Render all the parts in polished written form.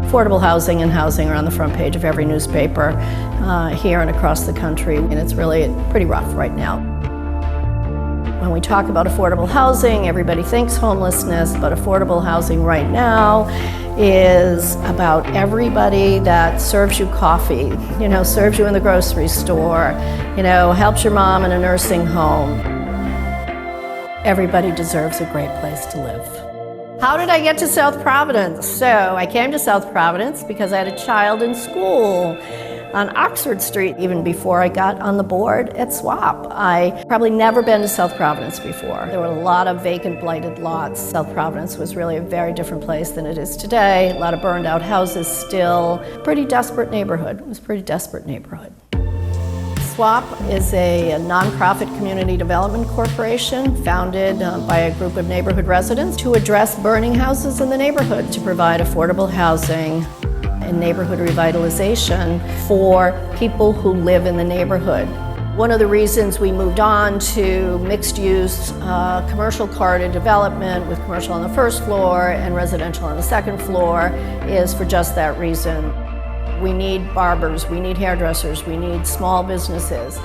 Affordable housing and housing are on the front page of every newspaper here and across the country, and it's really pretty rough right now. When we talk about affordable housing, everybody thinks homelessness, but affordable housing right now is about everybody that serves you coffee, serves you in the grocery store, helps your mom in a nursing home. Everybody deserves a great place to live. How did I get to South Providence? So I came to South Providence because I had a child in school on Oxford Street, even before I got on the board at SWAP. I probably never been to South Providence before. There were a lot of vacant, blighted lots. South Providence was really a very different place than it is today. A lot of burned out houses still. Pretty desperate neighborhood. It was a pretty desperate neighborhood. SWAP is a nonprofit community development corporation founded by a group of neighborhood residents to address burning houses in the neighborhood, to provide affordable housing and neighborhood revitalization for people who live in the neighborhood. One of the reasons we moved on to mixed-use commercial corridor development with commercial on the first floor and residential on the second floor is for just that reason. We need barbers, we need hairdressers, we need small businesses,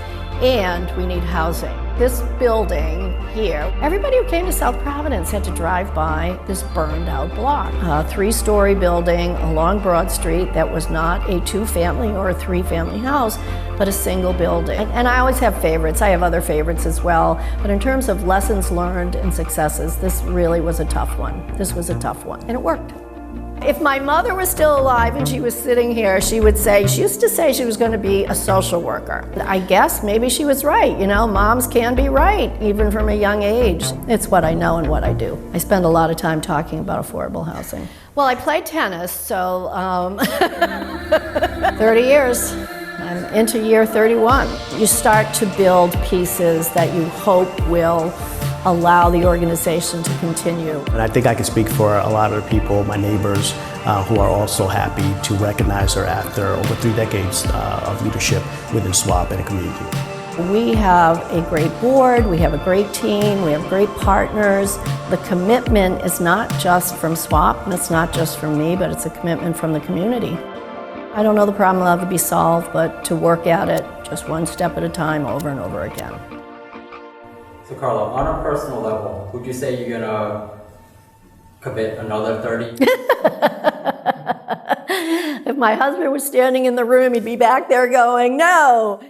and we need housing. This building here, everybody who came to South Providence had to drive by this burned out block. A 3-story building along Broad Street that was not a 2-family or a 3-family house, but a single building. And I always have favorites. I have other favorites as well. But in terms of lessons learned and successes, this really was a tough one. This was a tough one, and it worked. If my mother was still alive and she was sitting here, she used to say she was going to be a social worker. I guess maybe she was right. Moms can be right, even from a young age. It's what I know and what I do. I spend a lot of time talking about affordable housing. Well, I played tennis, so 30 years. I'm into year 31. You start to build pieces that you hope will allow the organization to continue. And I think I can speak for a lot of the people, my neighbors, who are also happy to recognize her after over 3 decades of leadership within SWAP and the community. We have a great board, we have a great team, we have great partners. The commitment is not just from SWAP, and it's not just from me, but it's a commitment from the community. I don't know the problem will ever be solved, but to work at it just one step at a time, over and over again. So Carla, on a personal level, would you say you're gonna commit another 30? If my husband was standing in the room, he'd be back there going, no.